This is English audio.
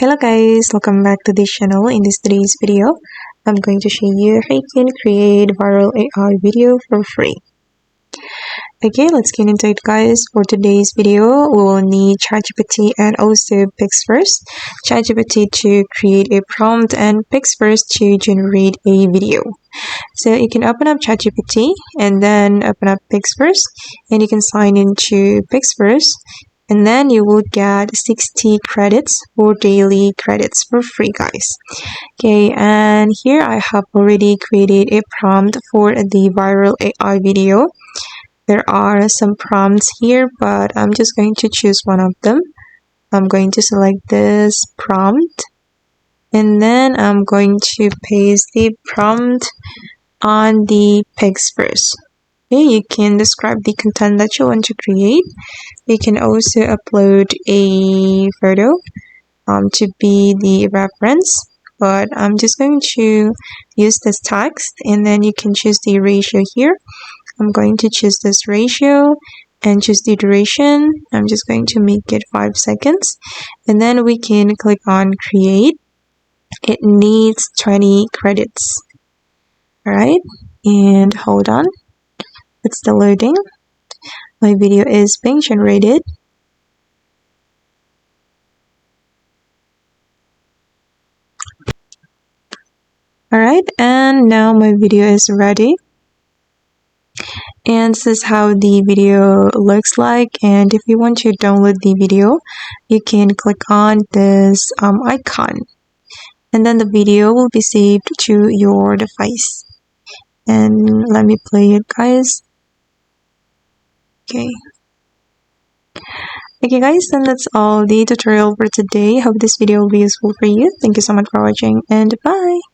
Hello guys, welcome back to this channel. In today's video, I'm going to show you how you can create viral AI video for free. Okay, let's get into it guys. For today's video, we will need ChatGPT and also PixVerse. ChatGPT to create a prompt and PixVerse to generate a video. So you can open up ChatGPT and then open up PixVerse and you can sign into PixVerse. And then you will get 60 credits or daily credits for free guys. Okay, and here I have already created a prompt for the viral AI video. There are some prompts here, but I'm just going to choose one of them. I'm going to select this prompt and then I'm going to paste the prompt on the PixVerse. Okay, you can describe the content that you want to create. You can also upload a photo to be the reference, but I'm just going to use this text and then you can choose the ratio here. I'm going to choose this ratio and choose the duration. I'm just going to make it 5 seconds and then we can click on create. It needs 20 credits. Alright, and hold on. It's still loading. My video is being generated. Alright, and now my video is ready. And this is how the video looks like. And if you want to download the video, you can click on this icon. And then the video will be saved to your device. And let me play it guys. Okay guys, and that's all the tutorial for today. Hope this video will be useful for you. Thank you so much for watching and bye.